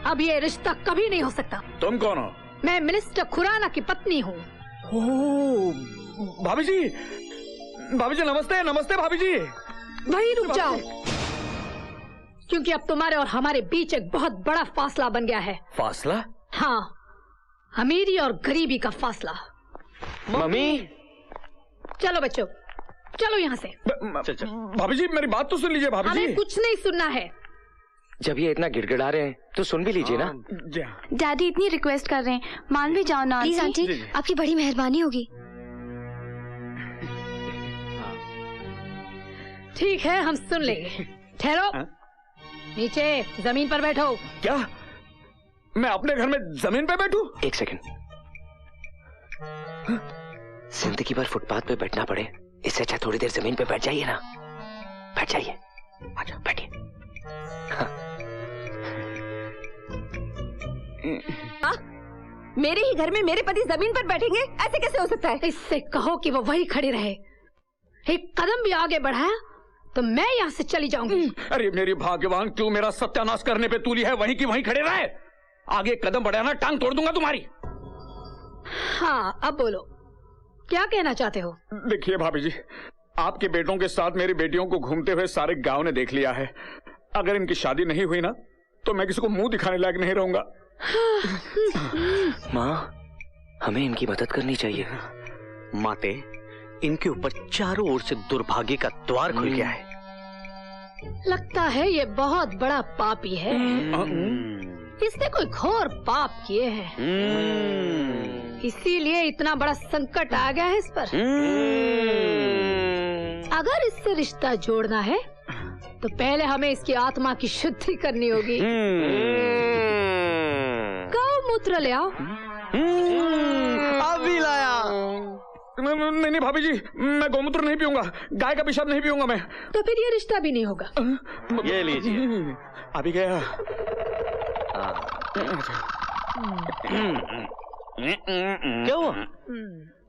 अब ये रिश्ता कभी नहीं हो सकता। तुम कौन हो? मैं मिनिस्टर खुराना की पत्नी हूँ। भाभी जी, भाभी जी नमस्ते। नमस्ते भाभी जी। वहीं रुक जाओ, क्योंकि अब तुम्हारे और हमारे बीच एक बहुत बड़ा फासला बन गया है। फासला? हाँ, अमीरी और गरीबी का फासला। मम्मी, चलो बच्चों, चलो यहाँ से। भाभी जी मेरी बात तो सुन लीजिए भाभी जी। हमें कुछ नहीं सुनना है। जब ये इतना गिड़गिड़ा रहे हैं तो सुन भी लीजिए ना। डैडी इतनी रिक्वेस्ट कर रहे हैं, मान भी जाओ ना। प्लीज आंटी, आपकी बड़ी मेहरबानी होगी। ठीक है, हम सुन लेंगे। ठहरो, नीचे जमीन पर बैठो। क्या मैं अपने घर में जमीन पे बैठूं? एक सेकंड। जिंदगी भर फुटपाथ पे बैठना पड़े, इससे अच्छा थोड़ी देर जमीन पे बैठ जाइए ना। बैठ जाइए, आजा बैठिए। मेरे ही घर में मेरे पति जमीन पर बैठेंगे, ऐसे कैसे हो सकता है? इससे कहो कि वो वही खड़ी रहे। एक कदम भी आगे बढ़ाया तो मैं यहाँ से चली जाऊंगी। अरे मेरी भाग्यवान, क्यों मेरा सत्यानाश करने पे तूली है? वहीं की वहीं खड़े रहे। आगे कदम बढ़ाना, टांग तोड़ दूंगा तुम्हारी। हाँ, अब बोलो, क्या कहना चाहते हो? देखिए भाभी जी, आपके बेटों के साथ मेरी बेटियों को घूमते हुए सारे गांव ने देख लिया है। अगर इनकी शादी नहीं हुई ना तो मैं किसी को मुंह दिखाने लायक नहीं रहूंगा। माँ, हमें इनकी मदद करनी चाहिए। माते, इनके ऊपर चारों ओर से दुर्भाग्य का द्वार खुल गया है। लगता है ये बहुत बड़ा पापी है। इसने कोई घोर पाप किए हैं, इसीलिए इतना बड़ा संकट आ गया है इस पर। अगर इससे रिश्ता जोड़ना है तो पहले हमें इसकी आत्मा की शुद्धि करनी होगी। गौमूत्र ले आओ। अभी लाया। नहीं भाभी जी, मैं गौमूत्र नहीं पीऊंगा, गाय का पेशाब नहीं पीऊंगा मैं। तो फिर ये रिश्ता भी नहीं होगा। ये लीजिए। अभी गया। क्या हुआ?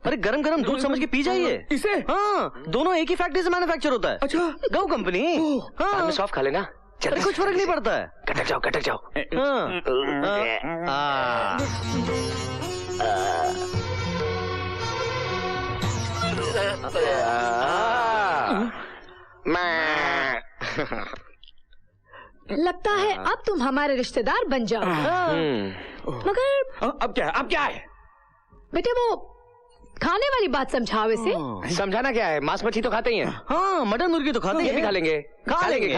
अरे गरम गरम दूध समझ के पी जाइए इसे। हाँ, दोनों एक ही फैक्ट्री से मैन्युफैक्चर होता है। अच्छा, गौ कंपनी। हाँ, सॉफ्ट खा लेना। अरे कुछ फर्क नहीं पड़ता है। कटक जाओ, कटक जाओ। लगता है अब तुम हमारे रिश्तेदार बन जाओ। मगर अब क्या है? अब क्या है? बेटे, वो खाने वाली बात समझाओ इसे। समझाना क्या है? मांस मछली तो खाते ही हैं। हाँ, मटन मुर्गी तो खाते ये भी खा लेंगे। खा लेंगे। ये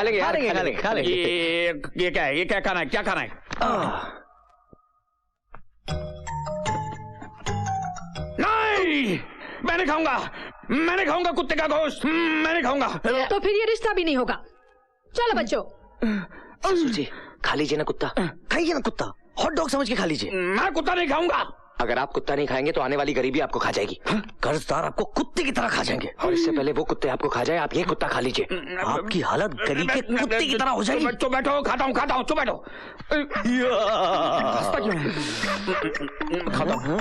क्या है? ये क्या खाना है? क्या खाना है? नहीं, मैं नहीं खाऊंगा। मैं नहीं खाऊंगा कुत्ते का गोश्त। मैं नहीं खाऊंगा। तो फिर ये रिश्ता भी नहीं होगा। चलो बच्चों। ससुर जी, खा लीजिए ना कुत्ता। खाइए ना कुत्ता, हॉट डॉग समझ के खा लीजिए। मैं कुत्ता नहीं खाऊंगा। अगर आप कुत्ता नहीं खाएंगे तो आने वाली गरीबी आपको खा जाएगी। कर्जदार आपको कुत्ते की तरह खा जाएंगे। और इससे पहले वो कुत्ते आपको खा जाए, आप ये कुत्ता खा लीजिए। आपकी हालत गली के कुत्ते की तरह हो जाएगी। चुप बैठो, खाता हूँ, चुप बैठो। खाता हूँ।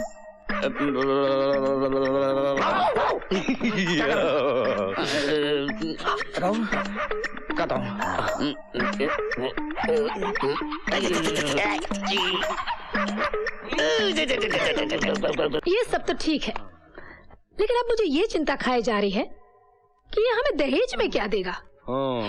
खाता हूँ। ये सब तो ठीक है, लेकिन अब मुझे ये चिंता खाई जा रही है कि ये हमें दहेज में क्या देगा।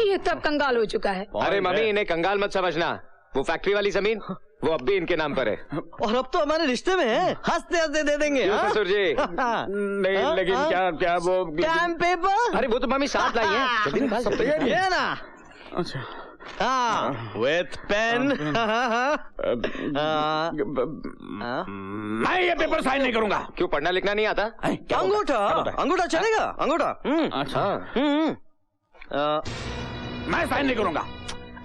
ये तब कंगाल हो चुका है। अरे मम्मी, इन्हें कंगाल मत समझना। वो फैक्ट्री वाली जमीन वो अब भी इनके नाम पर है। और अब तो हमारे रिश्ते में है, हंसते हंसते दे देंगे। ससुर जी। नहीं, लेकिन क्या वो स्टैम्प पेपर? अरे वो तो मम्मी साथ लाई है, जल्दी निकाल। सब तैयार है ना? अच्छा, विथ पेन। मैं ये पेपर साइन नहीं करूंगा। क्यों, पढ़ना लिखना नहीं आता? अंगूठा चलेगा? अंगूठा। अच्छा, मैं साइन नहीं करूंगा।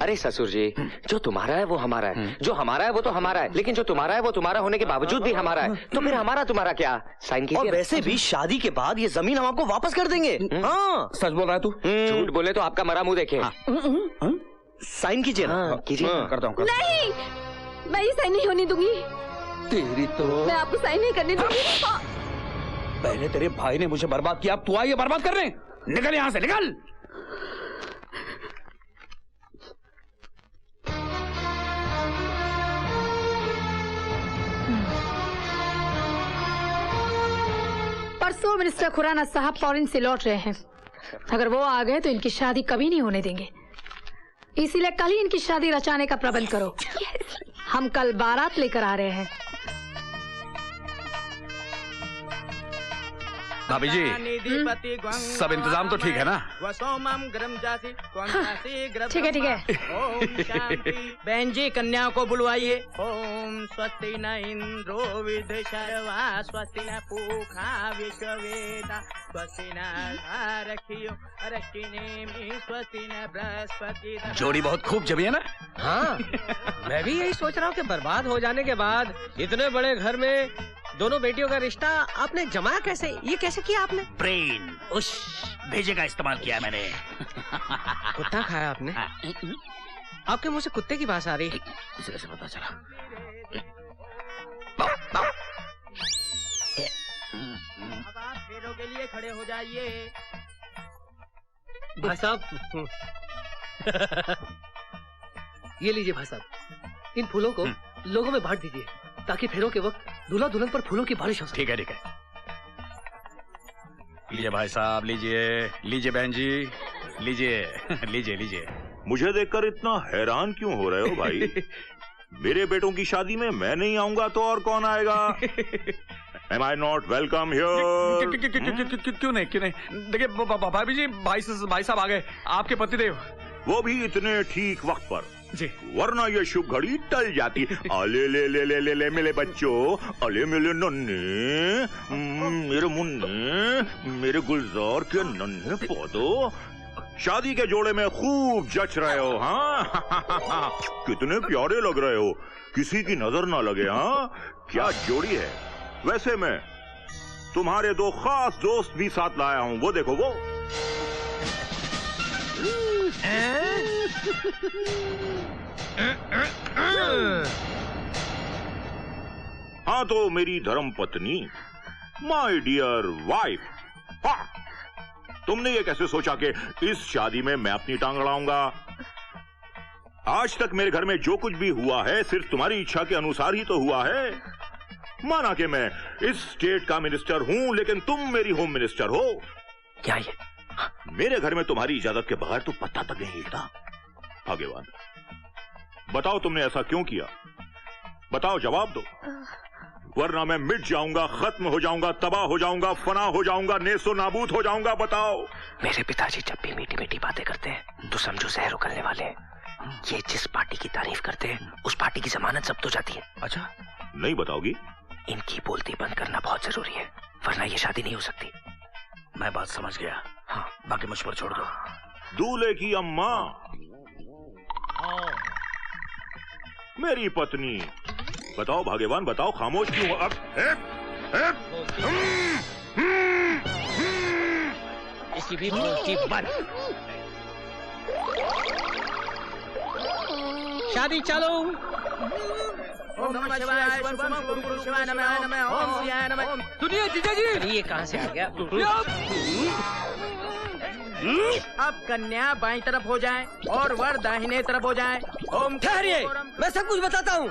अरे ससुर जी, जो तुम्हारा है वो हमारा है, जो हमारा है वो तो हमारा है, लेकिन जो तुम्हारा है वो तुम्हारा होने के बावजूद भी हमारा है, तो फिर हमारा तुम्हारा क्या? साइन कीजिए। और वैसे भी शादी के बाद ये जमीन हम आपको वापस कर देंगे। हाँ, सच बोल रहा है तू? झूठ बोले तो आपका मरा मुंह देखे। साइन कीजिए ना। कीजिए। करता हूँ। नहीं, मैं ये साइन नहीं होने दूंगी। तेरी तो मैं आपको साइन नहीं करने दूंगी। पहले तेरे भाई ने मुझे बर्बाद किया, अब तू आई है बर्बाद करने। निकल यहाँ से, निकल। परसों मिनिस्टर खुराना साहब फॉरेन से लौट रहे हैं। अगर वो आ गए तो इनकी शादी कभी नहीं होने देंगे, इसीलिए कल ही इनकी शादी रचाने का प्रबंध करो। हम कल बारात लेकर आ रहे हैं। भाभी जी, सब इंतजाम तो ठीक है ना? ठीक है ठीक है। बहन जी कन्या को बुलवाइए। ओम स्वस्ति न इंद्रो विद शर्वा स्वस्ति न पूखा विश्ववेदा स्वस्ति न रखियो रखिने स्वस्ति न बृहस्पति। जोड़ी बहुत खूब जमी है ना? हाँ मैं भी यही सोच रहा हूँ कि बर्बाद हो जाने के बाद इतने बड़े घर में दोनों बेटियों का रिश्ता आपने जमाया कैसे? ये कैसे किया आपने? ब्रेन, उस भेजे का इस्तेमाल किया मैंने। कुत्ता खाया आपने? आपके मुंह से कुत्ते की बात आ रही। इसे कैसे पता चला? अब आप फेरों के लिए खड़े हो जाइए। भाई साहब ये लीजिए भाई साहब, इन फूलों को लोगों में बांट दीजिए ताकि फेरों के वक्त दूल्हा दुल्हन पर फूलों की बारिश हो सके। ठीक है ठीक है। लीजिए भाई साहब, लीजिए लीजिए बहन जी, लीजिए लीजिए लीजिए। मुझे देखकर इतना हैरान क्यों हो रहे हो भाई? मेरे बेटों की शादी में मैं नहीं आऊंगा तो और कौन आएगा? Am I not welcome here? क्यों नहीं क्यों नहीं? देखिए भाभी जी, भाई साहब आ गए, आपके पतिदेव। वो भी इतने ठीक वक्त पर जी, वरना ये शुभ घड़ी टल जाती। अले ले ले ले ले ले मेरे बच्चों, अले मेरे नन्हे, मेरे मुन्ने, मेरे गुलजार के नन्हे पौधों, शादी के जोड़े में खूब जच रहे हो। हाँ कितने प्यारे लग रहे हो, किसी की नजर ना लगे। हाँ क्या जोड़ी है। वैसे मैं तुम्हारे दो खास दोस्त भी साथ लाया हूँ, वो देखो वो। हाँ तो मेरी धर्म पत्नी, माय डियर वाइफ। हाँ तुमने ये कैसे सोचा कि इस शादी में मैं अपनी टांग अड़ाऊंगा? आज तक मेरे घर में जो कुछ भी हुआ है सिर्फ तुम्हारी इच्छा के अनुसार ही तो हुआ है। माना कि मैं इस स्टेट का मिनिस्टर हूं, लेकिन तुम मेरी होम मिनिस्टर हो। क्या ये? मेरे घर में तुम्हारी इजाजत के बगैर तो पत्ता तक नहीं हिलता। भगवान बताओ तुमने ऐसा क्यों किया? बताओ, जवाब दो, वरना मैं मिट जाऊंगा, खत्म हो जाऊंगा, तबाह हो जाऊंगा, फना हो जाऊंगा, नेस्तो नाबूद हो जाऊंगा। बताओ। मेरे पिताजी जब भी मीठी मीठी बातें करते हैं तो समझो जहर उगलने वाले हैं। ये जिस पार्टी की तारीफ करते हैं उस पार्टी की जमानत जब्त हो जाती है। अच्छा नहीं बताओगी? इनकी बोलती बंद करना बहुत जरूरी है, वरना ये शादी नहीं हो सकती। मैं बात समझ गया। हाँ बाकी मुझ पर छोड़ दो। दूल्हे की अम्मा, मेरी पत्नी, बताओ भाग्यवान, बताओ खामोश क्यों? अब इसकी भी बोलती बंद। शादी चालू। ओम नमः शिवाय, शुभम गुरु शिवाय नमः, नमः ओम शिवाय नमः। सुनिए जीजा जी, ये कहाँ से आ गया? अब कन्या बाईं तरफ हो जाए और वर दाहिने तरफ हो जाए। ओम ठहरिए, मैं सब कुछ बताता हूँ।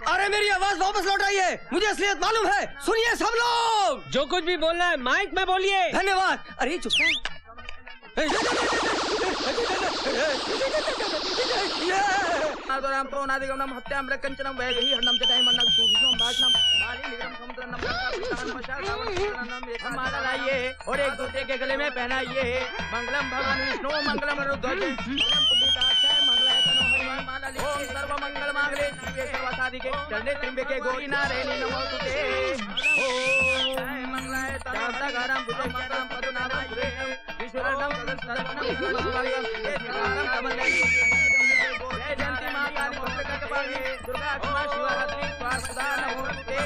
अरे मेरी आवाज वापस लौट आई है, मुझे असलियत मालूम है। सुनिए सब लोग, जो कुछ भी बोलना है माइक में बोलिए। धन्यवाद। अरे चुप राम तो नादिगम हत्याम रकंचनम वैदेही हरनम जटाय मन्नक सूजिसम भाषणम बाली निगम समुद्र नमः हमारा लाइए और एक दूसरे के गले में पहनाइए। मंगलम भगवान विष्णु मंगलम रुद्रध्वज मंगलम पुनीताक्षय मंगलायतनो हनुमान माला लिखे। ओम सर्व मंगल मांगल्ये शिवे सर्वसाधिके शरण्ये त्र्यंबके गौरी नारायणी नमोस्तुते। ओम मंगलायतनो शांताकारं भुजंगं पद्मनाभं सुरेशं विश्वरण्यं सदस्यं सर्वमंगलं देवं कमलम्। जय जयंती मां काली भद्रकाली दुर्गा क्षमा शिवरात्रि स्वाहा नमोस्तुते।